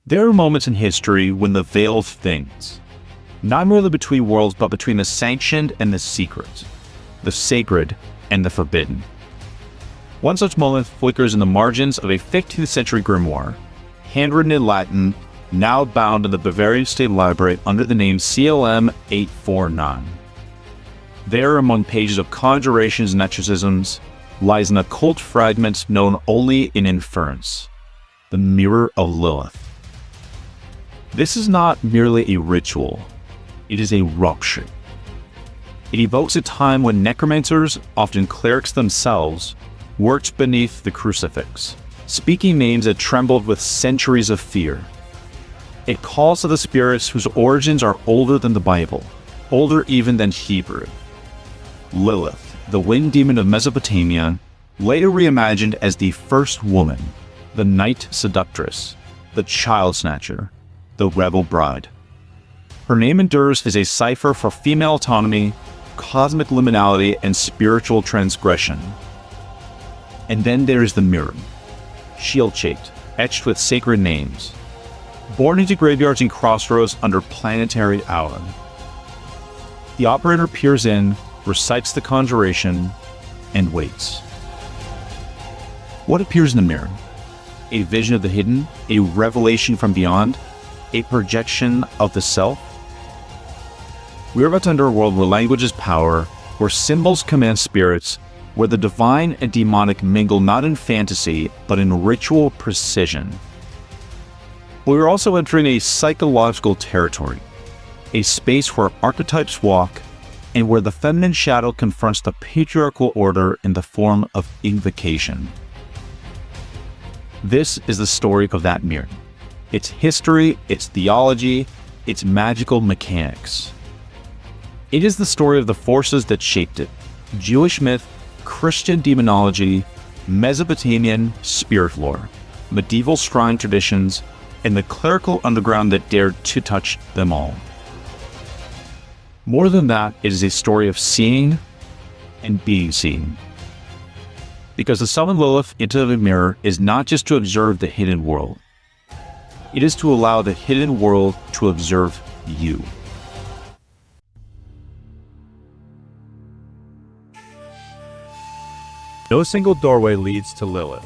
There are moments in history when the veil thins, not merely between worlds, but between the sanctioned and the secret, the sacred and the forbidden. One such moment flickers in the margins of a 15th century grimoire, handwritten in Latin, now bound in the Bavarian State Library under the name CLM 849. There, among pages of conjurations and exorcisms, lies an occult fragment known only in inference, the Mirror of Lilith. This is not merely a ritual, it is a rupture. It evokes a time when necromancers, often clerics themselves, worked beneath the crucifix, speaking names that trembled with centuries of fear. It calls to the spirits whose origins are older than the Bible, older even than Hebrew. Lilith, the wind demon of Mesopotamia, later reimagined as the first woman, the night seductress, the child snatcher, the rebel bride. Her name endures as a cipher for female autonomy, cosmic liminality, and spiritual transgression. And then there is the mirror, shield-shaped, etched with sacred names, born into graveyards and crossroads under planetary hour. The operator peers in, recites the conjuration, and waits. What appears in the mirror? A vision of the hidden, a revelation from beyond, a projection of the self? We are about to enter a world where language is power, where symbols command spirits, where the divine and demonic mingle not in fantasy, but in ritual precision. We are also entering a psychological territory, a space where archetypes walk, and where the feminine shadow confronts the patriarchal order in the form of invocation. This is the story of that mirror. Its history, its theology, its magical mechanics. It is the story of the forces that shaped it: Jewish myth, Christian demonology, Mesopotamian spirit lore, medieval shrine traditions, and the clerical underground that dared to touch them all. More than that, it is a story of seeing and being seen. Because to summon Lilith into the mirror is not just to observe the hidden world. It is to allow the hidden world to observe you. No single doorway leads to Lilith.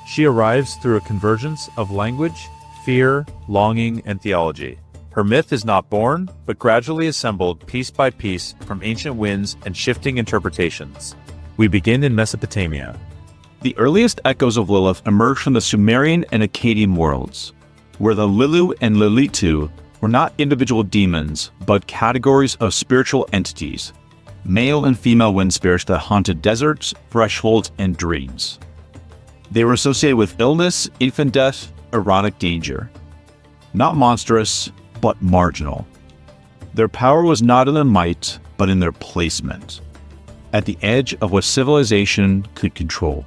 She arrives through a convergence of language, fear, longing, and theology. Her myth is not born, but gradually assembled piece by piece from ancient winds and shifting interpretations. We begin in Mesopotamia. The earliest echoes of Lilith emerge from the Sumerian and Akkadian worlds, where the Lilu and Lilitu were not individual demons, but categories of spiritual entities, male and female wind spirits that haunted deserts, thresholds, and dreams. They were associated with illness, infant death, erotic danger. Not monstrous, but marginal. Their power was not in their might, but in their placement, at the edge of what civilization could control.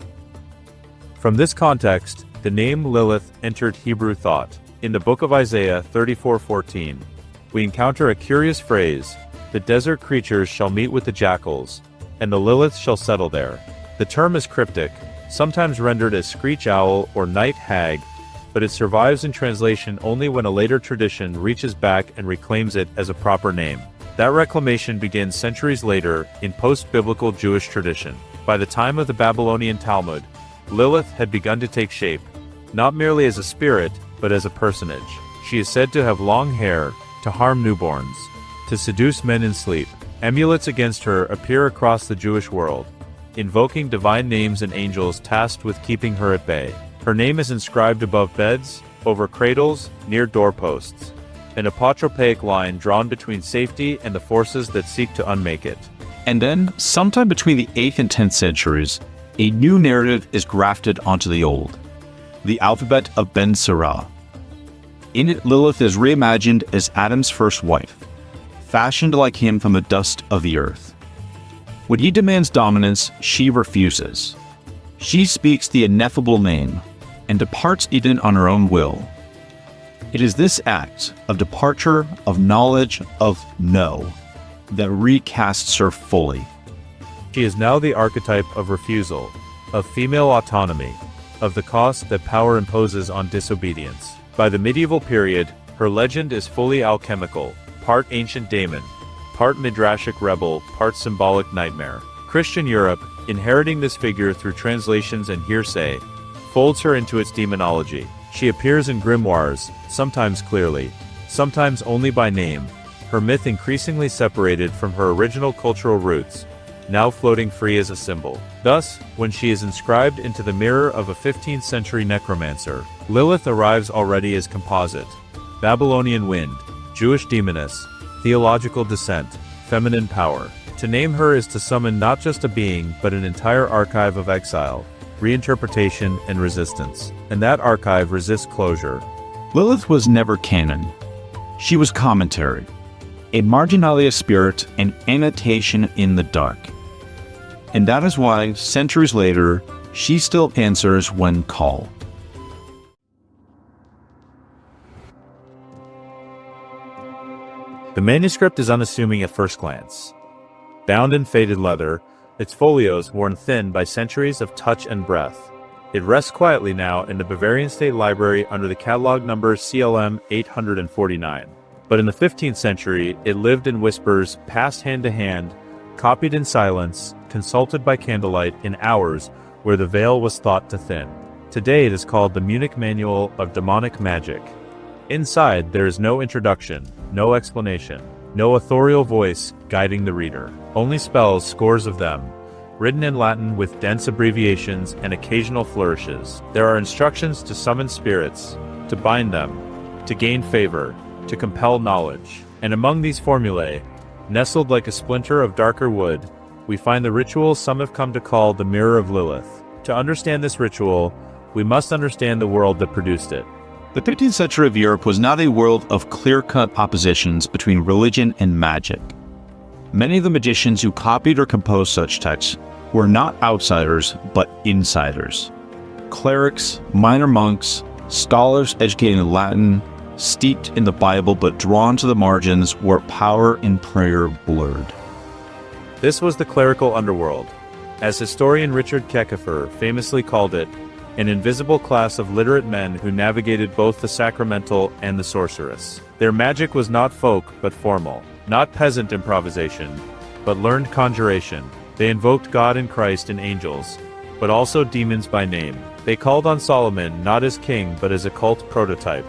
From this context, the name Lilith entered Hebrew thought. In the book of Isaiah 34:14, we encounter a curious phrase: "The desert creatures shall meet with the jackals, and the Lilith shall settle there." The term is cryptic, sometimes rendered as screech owl or night hag, but it survives in translation only when a later tradition reaches back and reclaims it as a proper name. That reclamation begins centuries later in post-biblical Jewish tradition. By the time of the Babylonian Talmud, Lilith had begun to take shape, not merely as a spirit, but as a personage. She is said to have long hair, to harm newborns, to seduce men in sleep. Amulets against her appear across the Jewish world, invoking divine names and angels tasked with keeping her at bay. Her name is inscribed above beds, over cradles, near doorposts, an apotropaic line drawn between safety and the forces that seek to unmake it. And then, sometime between the 8th and 10th centuries, a new narrative is grafted onto the old, the alphabet of Ben Sirah. In it, Lilith is reimagined as Adam's first wife, fashioned like him from the dust of the earth. When he demands dominance, she refuses. She speaks the ineffable name, and departs Eden on her own will. It is this act of departure, of knowledge, of know, that recasts her fully. She is now the archetype of refusal, of female autonomy, of the cost that power imposes on disobedience. By the medieval period, her legend is fully alchemical, part ancient daemon, part midrashic rebel, part symbolic nightmare. Christian Europe, inheriting this figure through translations and hearsay, folds her into its demonology. She appears in grimoires, sometimes clearly, sometimes only by name, her myth increasingly separated from her original cultural roots, now floating free as a symbol. Thus, when she is inscribed into the mirror of a 15th century necromancer, Lilith arrives already as composite: Babylonian wind, Jewish demoness, theological descent, feminine power. To name her is to summon not just a being but an entire archive of exile, reinterpretation, and resistance. And that archive resists closure. Lilith was never canon. She was commentary, a marginalia spirit, an annotation in the dark. And that is why, centuries later, she still answers when called. The manuscript is unassuming at first glance. Bound in faded leather, its folios worn thin by centuries of touch and breath. It rests quietly now in the Bavarian State Library under the catalog number CLM 849. But in the 15th century, it lived in whispers, passed hand to hand, copied in silence, consulted by candlelight in hours where the veil was thought to thin. Today it is called the Munich Manual of Demonic Magic. Inside, there is no introduction, no explanation, no authorial voice guiding the reader. Only spells, scores of them, written in Latin with dense abbreviations and occasional flourishes. There are instructions to summon spirits, to bind them, to gain favor, to compel knowledge. And among these formulae, nestled like a splinter of darker wood, we find the ritual some have come to call the Mirror of Lilith. To understand this ritual, we must understand the world that produced it. The 15th century of Europe was not a world of clear-cut oppositions between religion and magic. Many of the magicians who copied or composed such texts were not outsiders, but insiders. Clerics, minor monks, scholars educated in Latin, steeped in the Bible but drawn to the margins where power and prayer blurred. This was the clerical underworld. As historian Richard Keckefer famously called it, an invisible class of literate men who navigated both the sacramental and the sorceress. Their magic was not folk but formal, not peasant improvisation, but learned conjuration. They invoked God and Christ and angels, but also demons by name. They called on Solomon not as king but as a cult prototype,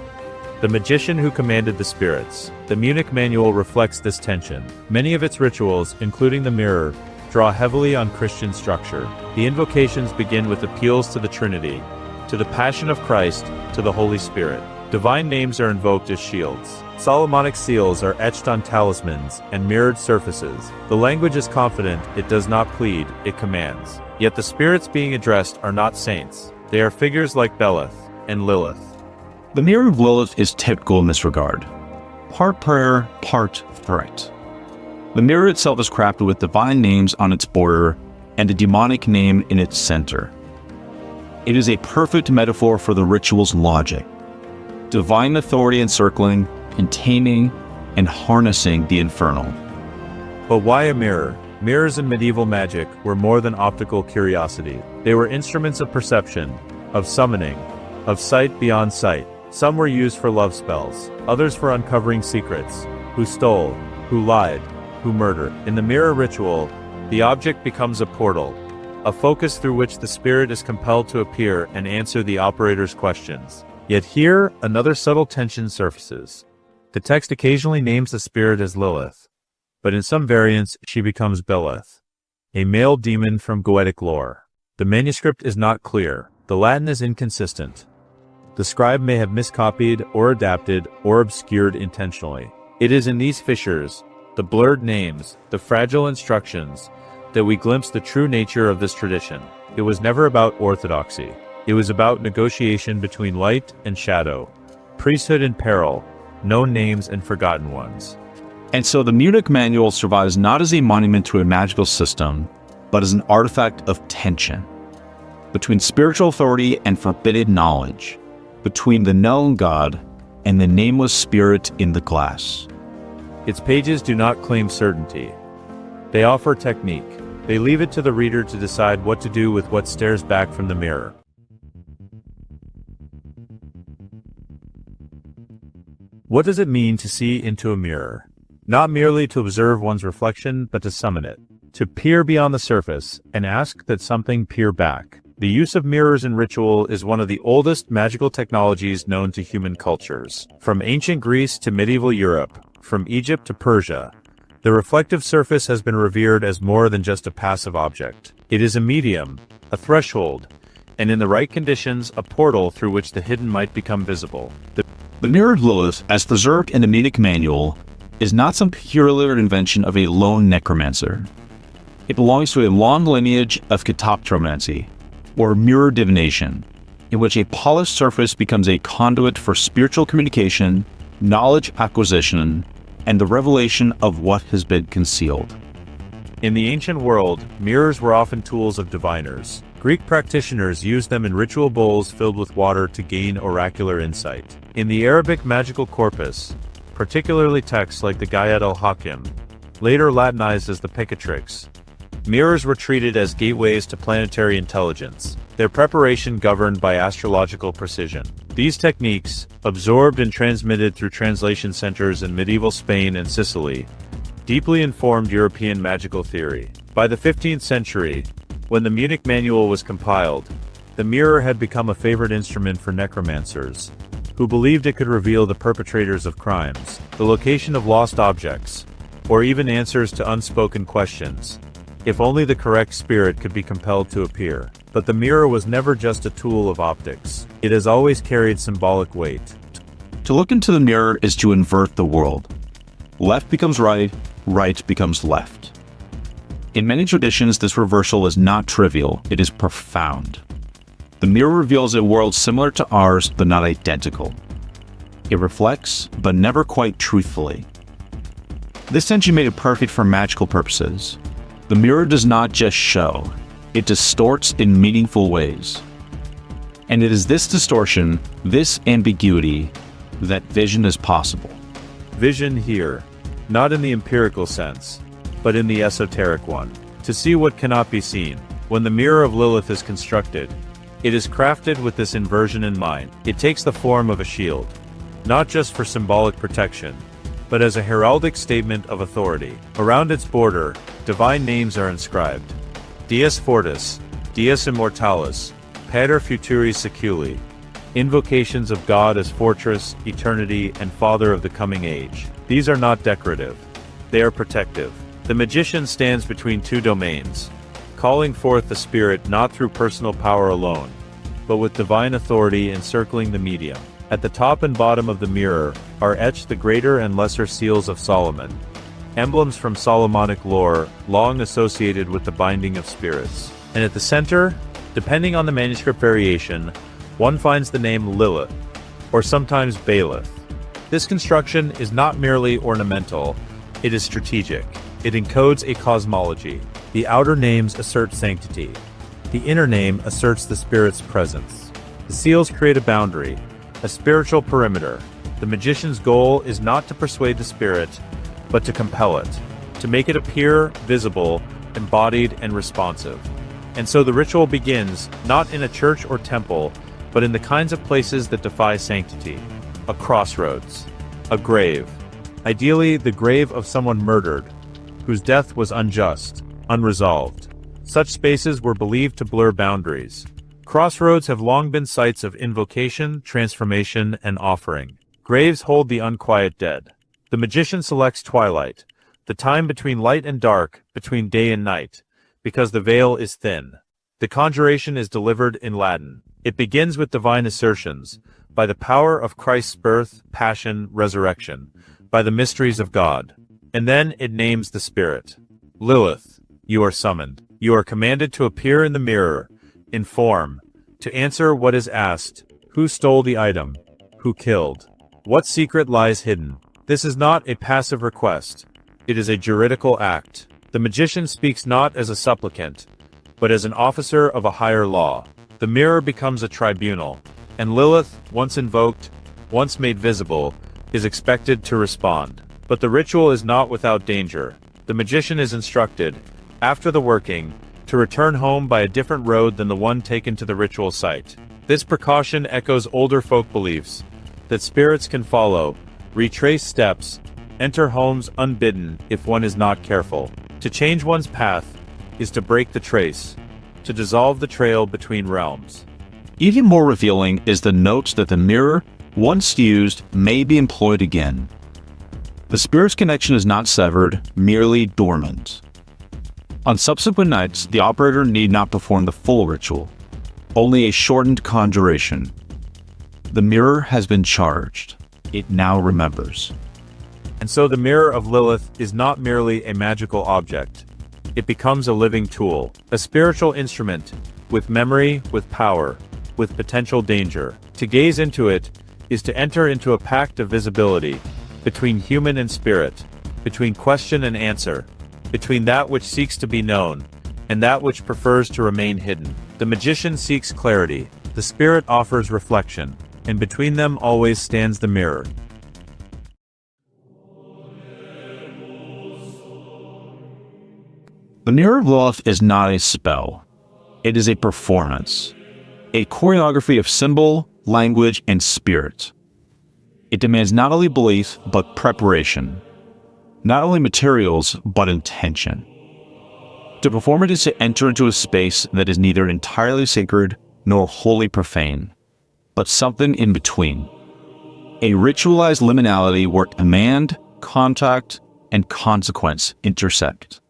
the magician who commanded the spirits. The Munich Manual reflects this tension. Many of its rituals, including the mirror, draw heavily on Christian structure. The invocations begin with appeals to the Trinity, to the Passion of Christ, to the Holy Spirit. Divine names are invoked as shields. Solomonic seals are etched on talismans and mirrored surfaces. The language is confident, it does not plead, it commands. Yet the spirits being addressed are not saints. They are figures like Belith and Lilith. The Mirror of Lilith is typical in this regard. Part prayer, part threat. The mirror itself is crafted with divine names on its border and a demonic name in its center. It is a perfect metaphor for the ritual's logic. Divine authority encircling, containing, and harnessing the infernal. But why a mirror? Mirrors in medieval magic were more than optical curiosity. They were instruments of perception, of summoning, of sight beyond sight. Some were used for love spells, others for uncovering secrets, who stole, who lied, who murdered. In the mirror ritual, the object becomes a portal, a focus through which the spirit is compelled to appear and answer the operator's questions. Yet here, another subtle tension surfaces. The text occasionally names the spirit as Lilith, but in some variants she becomes Belith, a male demon from Goetic lore. The manuscript is not clear. The Latin is inconsistent. The scribe may have miscopied or adapted or obscured intentionally. It is in these fissures, the blurred names, the fragile instructions, that we glimpse the true nature of this tradition. It was never about orthodoxy. It was about negotiation between light and shadow, priesthood and peril, known names and forgotten ones. And so the Munich Manual survives not as a monument to a magical system, but as an artifact of tension between spiritual authority and forbidden knowledge, between the known God and the nameless spirit in the glass. Its pages do not claim certainty. They offer technique. They leave it to the reader to decide what to do with what stares back from the mirror. What does it mean to see into a mirror? Not merely to observe one's reflection, but to summon it. To peer beyond the surface, and ask that something peer back. The use of mirrors in ritual is one of the oldest magical technologies known to human cultures. From ancient Greece to medieval Europe, from Egypt to Persia, the reflective surface has been revered as more than just a passive object. It is a medium, a threshold, and in the right conditions, a portal through which the hidden might become visible. The mirror of Lilith, as preserved in the Mythic Manual, is not some peculiar invention of a lone necromancer. It belongs to a long lineage of catoptromancy, or mirror divination, in which a polished surface becomes a conduit for spiritual communication, knowledge acquisition, and the revelation of what has been concealed. In the ancient world, mirrors were often tools of diviners. Greek practitioners used them in ritual bowls filled with water to gain oracular insight. In the Arabic magical corpus, particularly texts like the Gayat al-Hakim, later Latinized as the Picatrix, mirrors were treated as gateways to planetary intelligence, their preparation governed by astrological precision. These techniques, absorbed and transmitted through translation centers in medieval Spain and Sicily, deeply informed European magical theory. By the 15th century, when the Munich Manual was compiled, the mirror had become a favorite instrument for necromancers, who believed it could reveal the perpetrators of crimes, the location of lost objects, or even answers to unspoken questions, if only the correct spirit could be compelled to appear. But the mirror was never just a tool of optics. It has always carried symbolic weight. To look into the mirror is to invert the world. Left becomes right, right becomes left. In many traditions, this reversal is not trivial, it is profound. The mirror reveals a world similar to ours, but not identical. It reflects, but never quite truthfully. This tension made it perfect for magical purposes. The mirror does not just show, it distorts in meaningful ways. And it is this distortion, this ambiguity, that vision is possible. Vision here, not in the empirical sense, but in the esoteric one. To see what cannot be seen. When the mirror of Lilith is constructed, it is crafted with this inversion in mind. It takes the form of a shield, not just for symbolic protection, but as a heraldic statement of authority. Around its border, divine names are inscribed. Dies Fortis, Dies Immortalis, Pater Futuris Seculi, invocations of God as Fortress, Eternity, and Father of the Coming Age. These are not decorative. They are protective. The magician stands between two domains, calling forth the spirit not through personal power alone, but with divine authority encircling the medium. At the top and bottom of the mirror are etched the greater and lesser seals of Solomon, emblems from Solomonic lore long associated with the binding of spirits. And at the center, depending on the manuscript variation, one finds the name Lilith, or sometimes Baelith. This construction is not merely ornamental, it is strategic. It encodes a cosmology. The outer names assert sanctity. The inner name asserts the spirit's presence. The seals create a boundary, a spiritual perimeter. The magician's goal is not to persuade the spirit, but to compel it, to make it appear visible, embodied, and responsive. And so the ritual begins, not in a church or temple, but in the kinds of places that defy sanctity. A crossroads, a grave, ideally the grave of someone murdered, whose death was unjust, unresolved. Such spaces were believed to blur boundaries. Crossroads have long been sites of invocation, transformation, and offering. Graves hold the unquiet dead. The magician selects twilight, the time between light and dark, between day and night, because the veil is thin. The conjuration is delivered in Latin. It begins with divine assertions, by the power of Christ's birth, passion, resurrection, by the mysteries of God. And then it names the spirit. Lilith, you are summoned. You are commanded to appear in the mirror, in form, to answer what is asked. Who stole the item? Who killed? What secret lies hidden? This is not a passive request. It is a juridical act. The magician speaks not as a supplicant, but as an officer of a higher law. The mirror becomes a tribunal, and Lilith, once invoked, once made visible, is expected to respond. But the ritual is not without danger. The magician is instructed, after the working, to return home by a different road than the one taken to the ritual site. This precaution echoes older folk beliefs, that spirits can follow, retrace steps, enter homes unbidden if one is not careful. To change one's path is to break the trace, to dissolve the trail between realms. Even more revealing is the note that the mirror, once used, may be employed again. The spirit's connection is not severed, merely dormant. On subsequent nights, the operator need not perform the full ritual, only a shortened conjuration. The mirror has been charged. It now remembers. And so the Mirror of Lilith is not merely a magical object. It becomes a living tool, a spiritual instrument, with memory, with power, with potential danger. To gaze into it is to enter into a pact of visibility between human and spirit, between question and answer, between that which seeks to be known and that which prefers to remain hidden. The magician seeks clarity, the spirit offers reflection, and between them always stands the mirror. The Mirror of Lilith is not a spell. It is a performance, a choreography of symbol, language, and spirit. It demands not only belief, but preparation. Not only materials, but intention. To perform it is to enter into a space that is neither entirely sacred nor wholly profane, but something in between. A ritualized liminality where command, contact, and consequence intersect.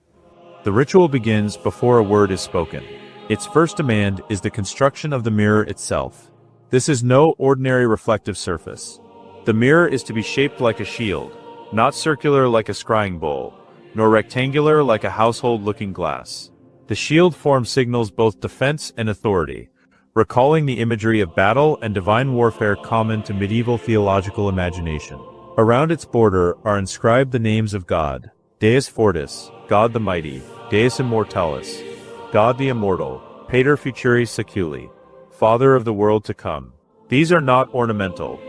The ritual begins before a word is spoken. Its first demand is the construction of the mirror itself. This is no ordinary reflective surface. The mirror is to be shaped like a shield, not circular like a scrying bowl, nor rectangular like a household looking glass. The shield form signals both defense and authority, recalling the imagery of battle and divine warfare common to medieval theological imagination. Around its border are inscribed the names of God, Deus Fortis, God the Mighty, Deus Immortalis, God the Immortal, Pater Futuri Seculi, Father of the world to come. These are not ornamental.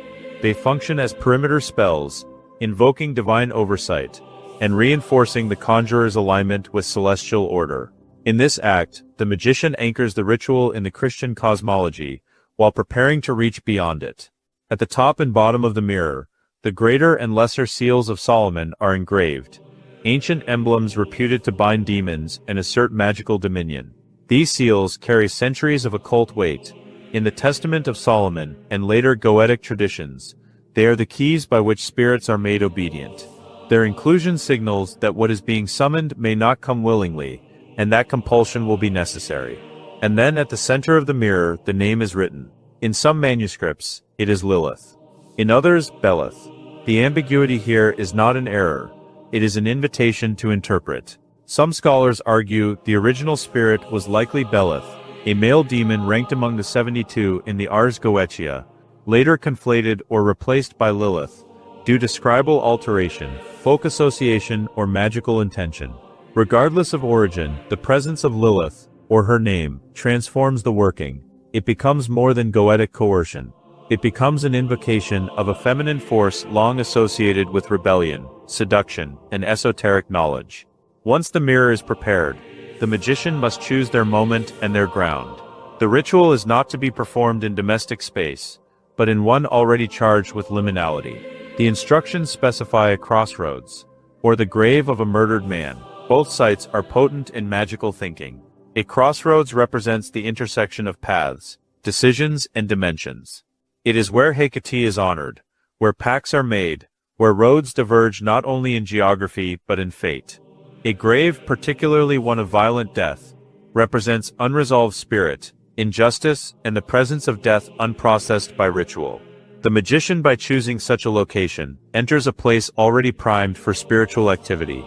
They function as perimeter spells, invoking divine oversight, and reinforcing the conjurer's alignment with celestial order. In this act, the magician anchors the ritual in the Christian cosmology, while preparing to reach beyond it. At the top and bottom of the mirror, the greater and lesser seals of Solomon are engraved, ancient emblems reputed to bind demons and assert magical dominion. These seals carry centuries of occult weight. In the Testament of Solomon and later Goetic traditions, they are the keys by which spirits are made obedient. Their inclusion signals that what is being summoned may not come willingly, and that compulsion will be necessary. And then at the center of the mirror, the name is written. In some manuscripts, it is Lilith. In others, Belith. The ambiguity here is not an error. It is an invitation to interpret. Some scholars argue the original spirit was likely Belith, a male demon ranked among the 72 in the Ars Goetia, later conflated or replaced by Lilith, due to scribal alteration, folk association, or magical intention. Regardless of origin, the presence of Lilith, or her name, transforms the working. It becomes more than Goetic coercion. It becomes an invocation of a feminine force long associated with rebellion, seduction, and esoteric knowledge. Once the mirror is prepared, the magician must choose their moment and their ground. The ritual is not to be performed in domestic space, but in one already charged with liminality. The instructions specify a crossroads, or the grave of a murdered man. Both sites are potent in magical thinking. A crossroads represents the intersection of paths, decisions, and dimensions. It is where Hecate is honored, where pacts are made, where roads diverge not only in geography but in fate. A grave, particularly one of violent death, represents unresolved spirit, injustice, and the presence of death unprocessed by ritual. The magician, by choosing such a location, enters a place already primed for spiritual activity.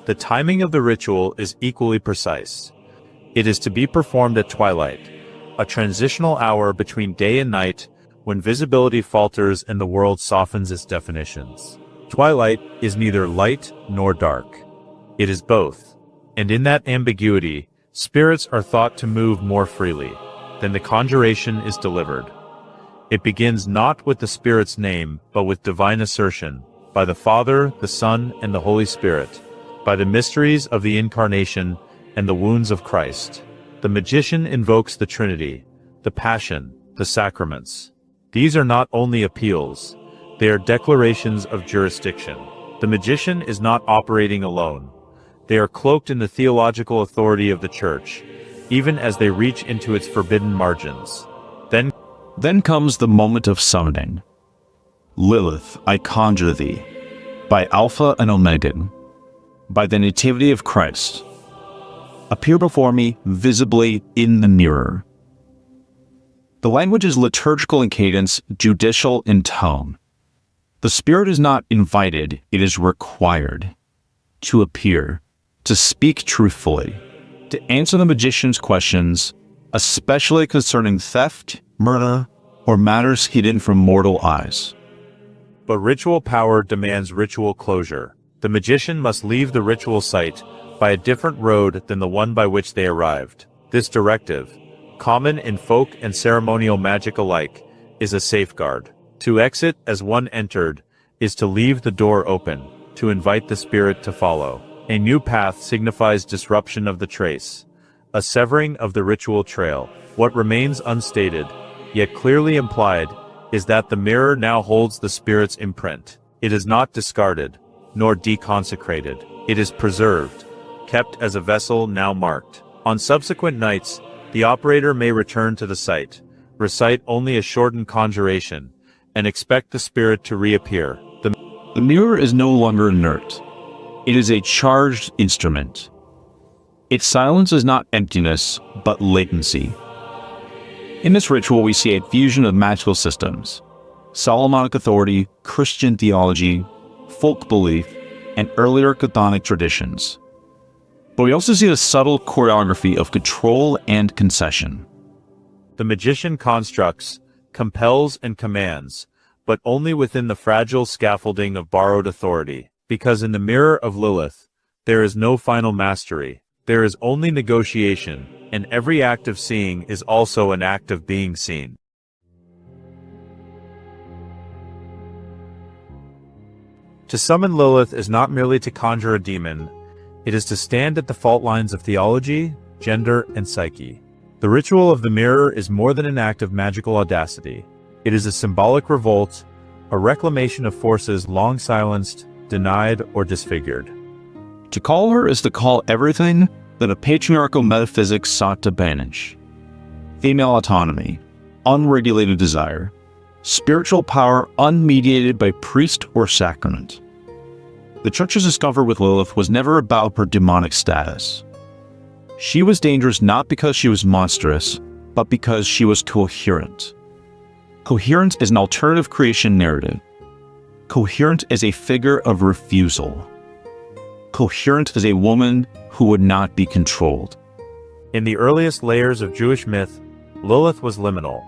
The timing of the ritual is equally precise. It is to be performed at twilight, a transitional hour between day and night, when visibility falters and the world softens its definitions. Twilight is neither light nor dark. It is both. And in that ambiguity, spirits are thought to move more freely. Then the conjuration is delivered. It begins not with the Spirit's name, but with divine assertion, by the Father, the Son, and the Holy Spirit, by the mysteries of the Incarnation and the wounds of Christ. The magician invokes the Trinity, the Passion, the sacraments. These are not only appeals, They are declarations of jurisdiction. The magician is not operating alone. They are cloaked in the theological authority of the Church, even as they reach into its forbidden margins. Then comes the moment of summoning. Lilith, I conjure thee, by Alpha and Omega, by the nativity of Christ. Appear before me visibly in the mirror. The language is liturgical in cadence, judicial in tone. The spirit is not invited, it is required to appear, to speak truthfully, to answer the magician's questions, especially concerning theft, murder, or matters hidden from mortal eyes. But ritual power demands ritual closure. The magician must leave the ritual site by a different road than the one by which they arrived. This directive, common in folk and ceremonial magic alike, is a safeguard. To exit as one entered is to leave the door open, to invite the spirit to follow. A new path signifies disruption of the trace, a severing of the ritual trail. What remains unstated, yet clearly implied, is that the mirror now holds the spirit's imprint. It is not discarded, nor deconsecrated. It is preserved, kept as a vessel now marked. On subsequent nights, the operator may return to the site, recite only a shortened conjuration, and expect the spirit to reappear. The mirror is no longer inert. It is a charged instrument. Its silence is not emptiness, but latency. In this ritual, we see a fusion of magical systems, Solomonic authority, Christian theology, folk belief, and earlier Chthonic traditions. But we also see a subtle choreography of control and concession. The magician constructs, compels, and commands, but only within the fragile scaffolding of borrowed authority. Because in the mirror of Lilith, there is no final mastery. There is only negotiation, and every act of seeing is also an act of being seen. To summon Lilith is not merely to conjure a demon, it is to stand at the fault lines of theology, gender, and psyche. The ritual of the mirror is more than an act of magical audacity. It is a symbolic revolt, a reclamation of forces long silenced, denied, or disfigured. To call her is to call everything that a patriarchal metaphysics sought to banish. Female autonomy, unregulated desire, spiritual power unmediated by priest or sacrament. The Church's discovery with Lilith was never about her demonic status. She was dangerous not because she was monstrous, but because she was coherent. Coherent is an alternative creation narrative. Coherent is a figure of refusal. Coherent is a woman who would not be controlled. In the earliest layers of Jewish myth, Lilith was liminal,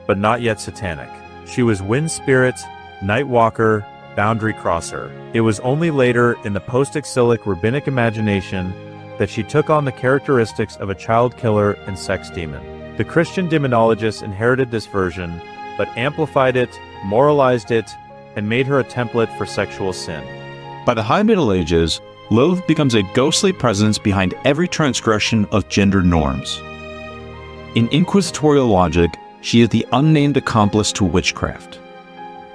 but not yet satanic. She was wind spirit, night walker, boundary crosser. It was only later in the post-exilic rabbinic imagination that she took on the characteristics of a child killer and sex demon. The Christian demonologists inherited this version, but amplified it, moralized it, and made her a template for sexual sin. By the High Middle Ages, Lilith becomes a ghostly presence behind every transgression of gender norms. In inquisitorial logic, she is the unnamed accomplice to witchcraft.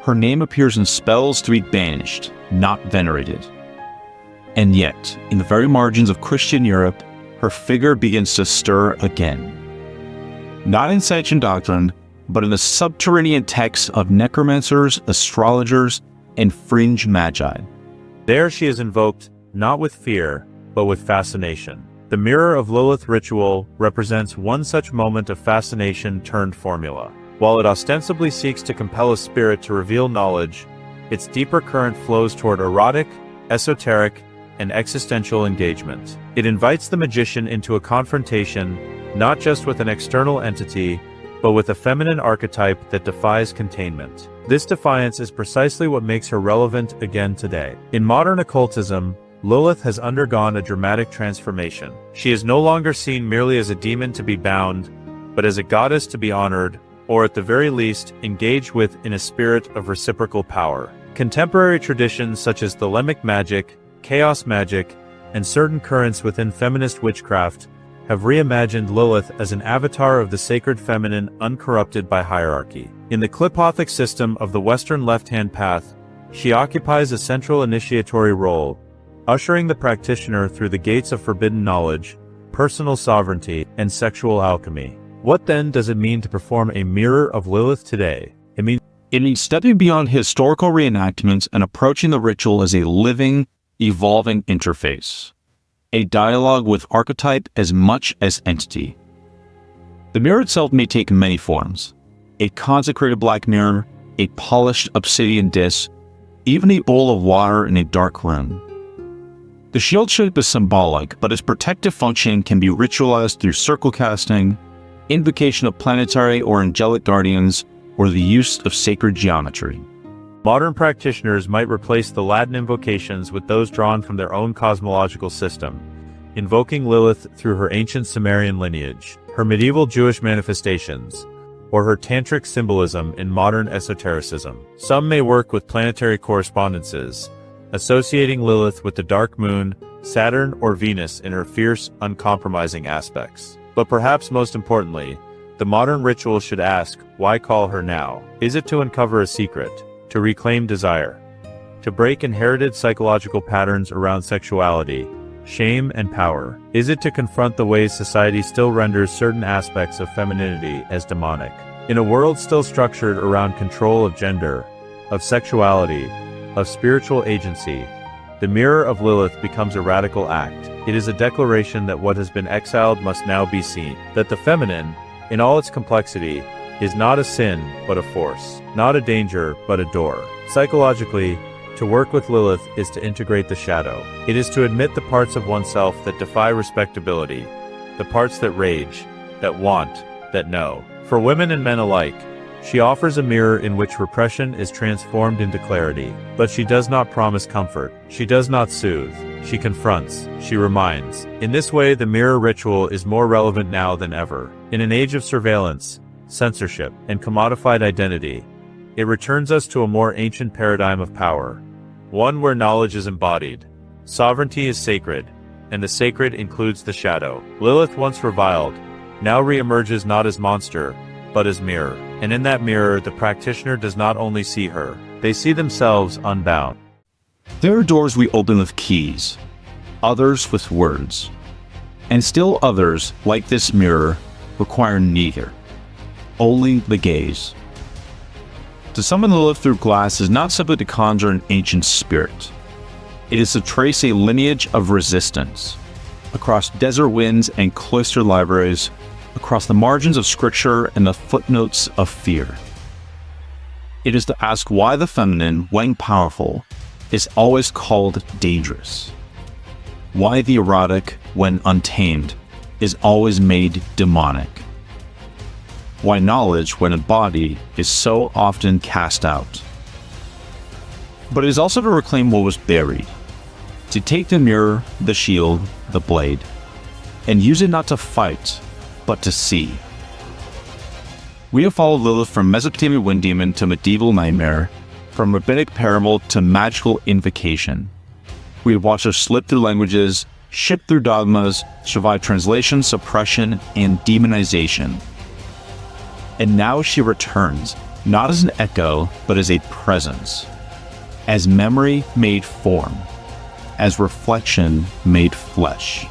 Her name appears in spells to be banished, not venerated. And yet, in the very margins of Christian Europe, her figure begins to stir again. Not in sanctioned doctrine, but in the subterranean texts of necromancers, astrologers, and fringe magi. There she is invoked, not with fear, but with fascination. The Mirror of Lilith ritual represents one such moment of fascination turned formula. While it ostensibly seeks to compel a spirit to reveal knowledge, its deeper current flows toward erotic, esoteric, and existential engagement. It invites the magician into a confrontation, not just with an external entity, but with a feminine archetype that defies containment. This defiance is precisely what makes her relevant again today. In modern occultism, Lilith has undergone a dramatic transformation. She is no longer seen merely as a demon to be bound, but as a goddess to be honored, or at the very least, engaged with in a spirit of reciprocal power. Contemporary traditions such as Thelemic magic, chaos magic, and certain currents within feminist witchcraft have reimagined Lilith as an avatar of the sacred feminine uncorrupted by hierarchy. In the Klipothic system of the Western left-hand path, she occupies a central initiatory role, ushering the practitioner through the gates of forbidden knowledge, personal sovereignty, and sexual alchemy. What then does it mean to perform a mirror of Lilith today? It means stepping beyond historical reenactments and approaching the ritual as a living, evolving interface. A dialogue with archetype as much as entity. The mirror itself may take many forms. A consecrated black mirror, a polished obsidian disc, even a bowl of water in a dark room. The shield shape is symbolic, but its protective function can be ritualized through circle casting, invocation of planetary or angelic guardians, or the use of sacred geometry. Modern practitioners might replace the Latin invocations with those drawn from their own cosmological system, invoking Lilith through her ancient Sumerian lineage, her medieval Jewish manifestations, or her tantric symbolism in modern esotericism. Some may work with planetary correspondences, associating Lilith with the dark moon, Saturn, or Venus in her fierce, uncompromising aspects. But perhaps most importantly, the modern ritual should ask, why call her now? Is it to uncover a secret? To reclaim desire? To break inherited psychological patterns around sexuality, shame, and power? Is it to confront the ways society still renders certain aspects of femininity as demonic? In a world still structured around control of gender, of sexuality, of spiritual agency, the mirror of Lilith becomes a radical act. It is a declaration that what has been exiled must now be seen, that the feminine, in all its complexity, is not a sin, but a force, not a danger, but a door. Psychologically, to work with Lilith is to integrate the shadow. It is to admit the parts of oneself that defy respectability, the parts that rage, that want, that know. For women and men alike, she offers a mirror in which repression is transformed into clarity. But she does not promise comfort. She does not soothe. She confronts. She reminds. In this way, the mirror ritual is more relevant now than ever. In an age of surveillance, censorship, and commodified identity, it returns us to a more ancient paradigm of power, one where knowledge is embodied, sovereignty is sacred, and the sacred includes the shadow. Lilith, once reviled, now re-emerges not as monster, but as mirror. And in that mirror, the practitioner does not only see her, they see themselves unbound. There are doors we open with keys, others with words, and still others, like this mirror, require neither. Only the gaze. To summon Lilith through glass is not simply to conjure an ancient spirit. It is to trace a lineage of resistance, across desert winds and cloistered libraries, across the margins of scripture and the footnotes of fear. It is to ask why the feminine, when powerful, is always called dangerous. Why the erotic, when untamed, is always made demonic. Why knowledge, when embodied, is so often cast out. But it is also to reclaim what was buried, to take the mirror, the shield, the blade, and use it not to fight, but to see. We have followed Lilith from Mesopotamian wind demon to medieval nightmare, from rabbinic parable to magical invocation. We have watched her slip through languages, ship through dogmas, survive translation, suppression, and demonization. And now she returns, not as an echo, but as a presence, as memory made form, as reflection made flesh.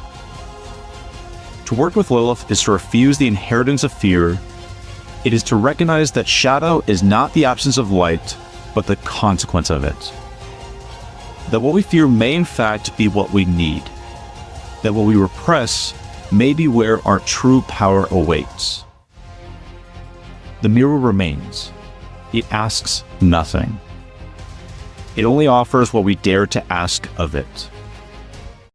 To work with Lilith is to refuse the inheritance of fear. It is to recognize that shadow is not the absence of light, but the consequence of it. That what we fear may in fact be what we need. That what we repress may be where our true power awaits. The mirror remains. It asks nothing. It only offers what we dare to ask of it.